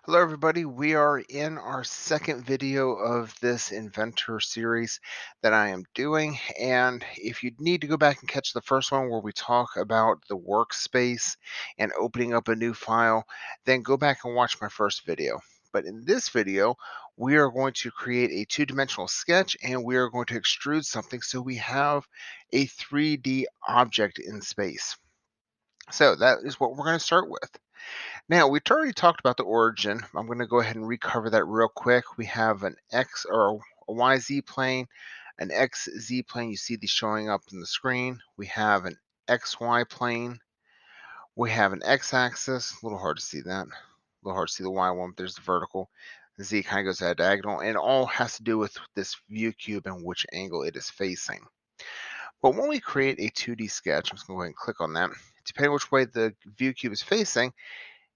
Hello, everybody. We are in our second video of this Inventor series that I am doing. And if you need to go back and catch the first one where we talk about the workspace and opening up a new file, then go back and watch my first video. But in this video, we are going to create a two-dimensional sketch and we are going to extrude something so we have a 3D object in space. So that is what we're going to start with. Now, we've already talked about the origin. I'm going to go ahead and recover that real quick. We have an X or a YZ plane, an XZ plane. You see these showing up in the screen. We have an XY plane. We have an X axis. A little hard to see that. A little hard to see the Y one, but there's the vertical. The Z kind of goes at a diagonal, and it all has to do with this view cube and which angle it is facing. But when we create a 2D sketch, I'm just going to go ahead and click on that. Depending on which way the view cube is facing,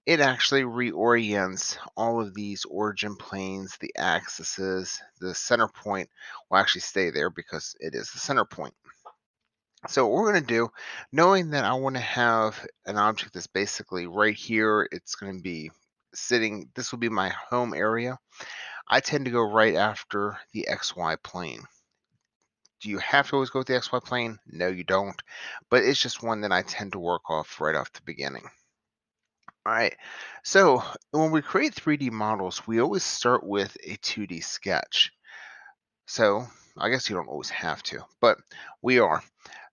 it actually reorients all of these origin planes, the axes, the center point will actually stay there because it is the center point. So what we're going to do, knowing that I want to have an object that's basically right here, it's going to be sitting, this will be my home area. I tend to go right after the XY plane. Do you have to always go with the XY plane? No, you don't. But it's just one that I tend to work off right off the beginning. All right. So when we create 3D models, we always start with a 2D sketch. So I guess you don't always have to, but we are.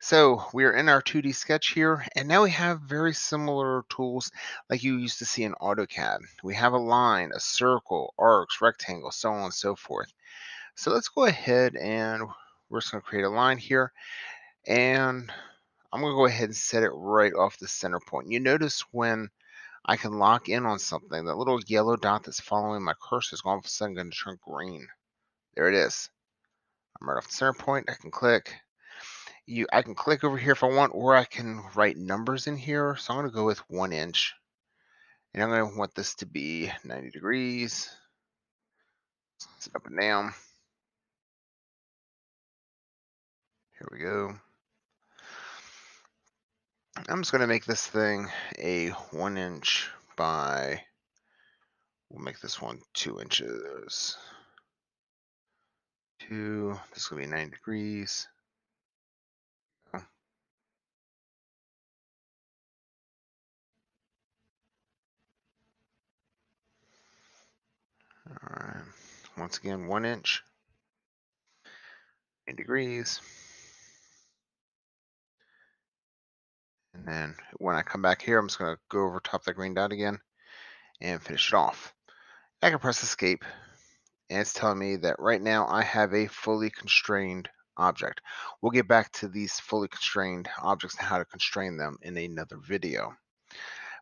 So we are in our 2D sketch here, and now we have very similar tools like you used to see in AutoCAD. We have a line, a circle, arcs, rectangle, so on and so forth. So let's go ahead and we're just going to create a line here, and I'm going to go ahead and set it right off the center point. You notice when I can lock in on something. That little yellow dot that's following my cursor is all of a sudden going to turn green. There it is. I'm right off the center point. I can click. I can click over here if I want, or I can write numbers in here. So I'm going to go with 1 inch. And I'm going to want this to be 90 degrees. Sit up and down. Here we go. I'm just going to make this thing a 1 inch by, we'll make this one 2 inches. 2, this is going to be 90 degrees. All right. Once again, 1 inch, 90 degrees. And then when I come back here, I'm just going to go over top that green dot again and finish it off. I can press escape, and it's telling me that right now I have a fully constrained object. We'll get back to these fully constrained objects and how to constrain them in another video.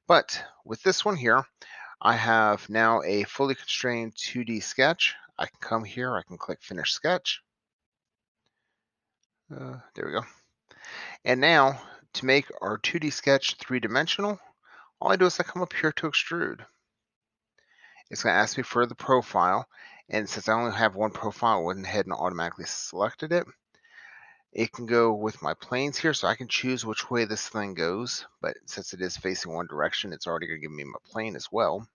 But with this one here, I have now a fully constrained 2D sketch. I can come here, I can click Finish Sketch. There we go. And now, to make our 2D sketch three-dimensional, all I do is I come up here to extrude. It's going to ask me for the profile, and since I only have one profile, I went ahead and automatically selected it. It can go with my planes here, so I can choose which way this thing goes, but since it is facing one direction, it's already going to give me my plane as well.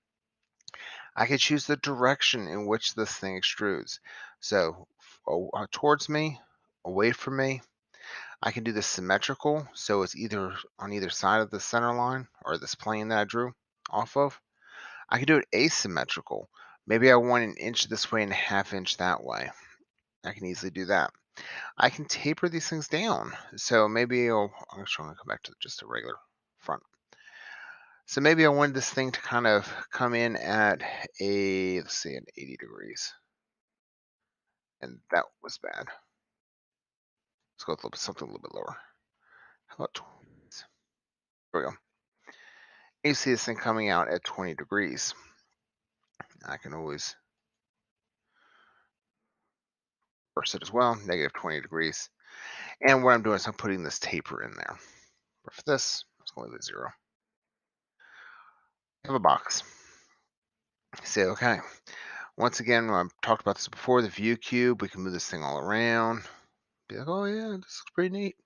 I can choose the direction in which this thing extrudes. So towards me, away from me. I can do this symmetrical, so it's either on either side of the center line or this plane that I drew off of. I can do it asymmetrical. Maybe I want an inch this way and a half inch that way. I can easily do that. I can taper these things down. So maybe I'm actually going to come back to just a regular front. So maybe I wanted this thing to kind of come in at let's see, an 80 degrees. And that was bad. Let's go with something a little bit lower. How about 20? There we go. You see this thing coming out at 20 degrees. I can always reverse it as well, negative 20 degrees. And what I'm doing is I'm putting this taper in there. But for this, I'm just going to leave it 0. I have a box. Say okay. Once again, I've talked about this before, the view cube, we can move this thing all around. Be like, oh yeah, this looks pretty neat.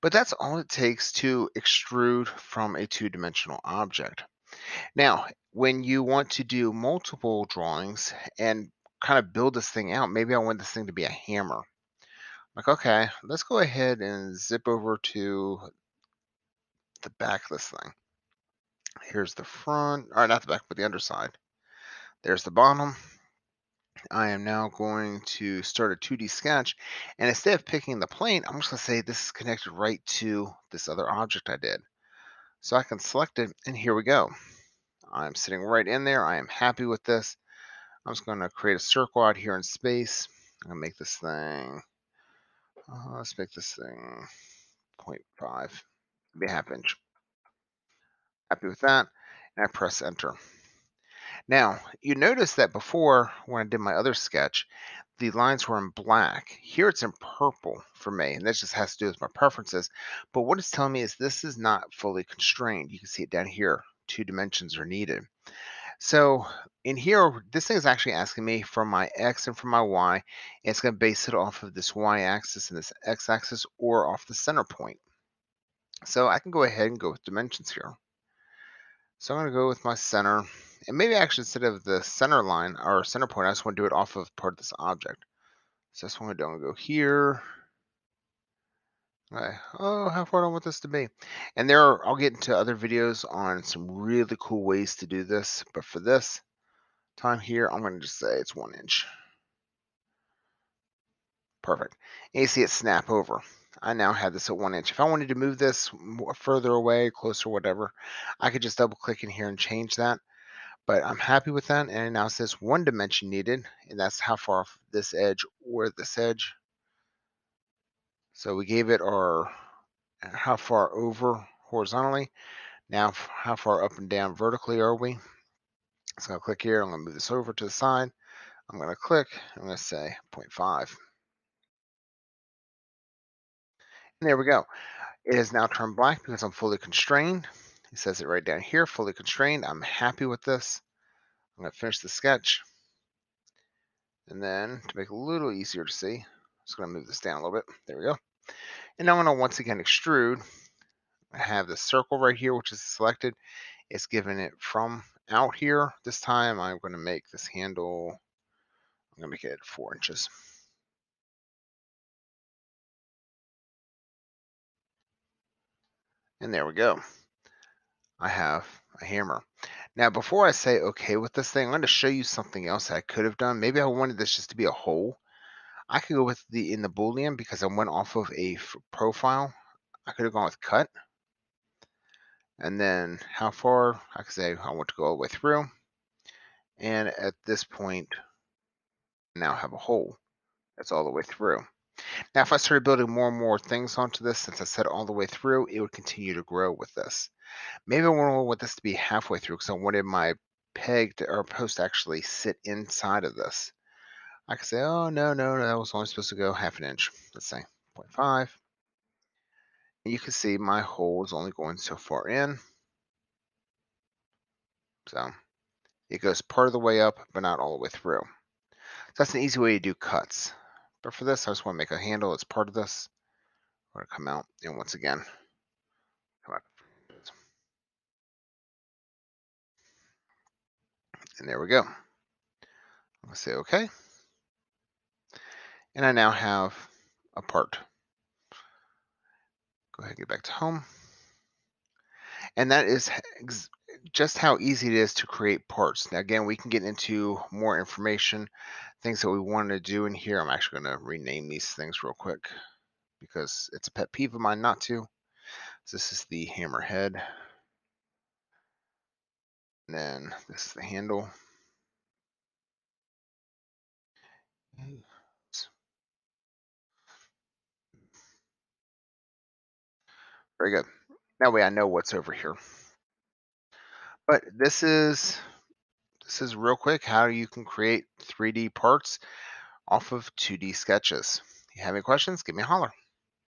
But that's all it takes to extrude from a two-dimensional object. Now, when you want to do multiple drawings and kind of build this thing out, maybe I want this thing to be a hammer. Like, okay, let's go ahead and zip over to the back of this thing. Here's the front, or not the back, but the underside. There's the bottom. I am now going to start a 2D sketch, and instead of picking the plane, I'm just going to say this is connected right to this other object I did. So I can select it, and here we go. I'm sitting right in there. I am happy with this. I'm just going to create a circle out here in space. I'm going to make this thing, let's make this thing zero point 0.5, be a half inch. Happy with that, and I press enter. Now, you notice that before, when I did my other sketch, the lines were in black. Here it's in purple for me, and this just has to do with my preferences. But what it's telling me is this is not fully constrained. You can see it down here. 2 dimensions are needed. So in here, this thing is actually asking me for my X and for my Y. And it's going to base it off of this Y axis and this X axis or off the center point. So I can go ahead and go with dimensions here. So I'm going to go with my center. And maybe actually instead of the center line or center point, I just want to do it off of part of this object. So that's what I'm going to do. Go here. Okay. Oh, how far do I want this to be? And I'll get into other videos on some really cool ways to do this. But for this time here, I'm going to just say it's 1 inch. Perfect. And you see it snap over. I now have this at 1 inch. If I wanted to move this further away, closer, whatever, I could just double click in here and change that. But I'm happy with that, and it now says 1 dimension needed, and that's how far off this edge or this edge. So we gave it our how far over horizontally. Now how far up and down vertically are we? So I'll click here. I'm going to move this over to the side. I'm going to click. I'm going to say 0.5. And there we go. It has now turned black because I'm fully constrained. It says it right down here, fully constrained. I'm happy with this. I'm going to finish the sketch. And then to make it a little easier to see, I'm just going to move this down a little bit. There we go. And now I'm going to once again extrude. I have the circle right here, which is selected. It's given it from out here. This time I'm going to make this handle, I'm going to make it 4 inches. And there we go. I have a hammer. Now, before I say okay with this thing, I'm going to show you something else I could have done. Maybe I wanted this just to be a hole. I could go with in the Boolean because I went off of a profile. I could have gone with cut. And then how far, I could say I want to go all the way through. And at this point, I now have a hole that's all the way through. Now, if I started building more and more things onto this, since I said all the way through, it would continue to grow with this. Maybe I want this to be halfway through because I wanted my peg or post to actually sit inside of this. I could say, oh, no, that was only supposed to go half an inch. Let's say 0.5. And you can see my hole is only going so far in. So it goes part of the way up, but not all the way through. So that's an easy way to do cuts. But for this, I just want to make a handle that's part of this. I'm going to come out and once again, come out. And there we go. I'm going to say OK. And I now have a part. Go ahead and get back to home. And that is just how easy it is to create parts. Now, again, we can get into more information, things that we want to do in here. I'm actually going to rename these things real quick because it's a pet peeve of mine not to. So this is the hammer head. And then this is the handle. Very good. That way I know what's over here. But this is real quick how you can create 3D parts off of 2D sketches. If you have any questions, give me a holler.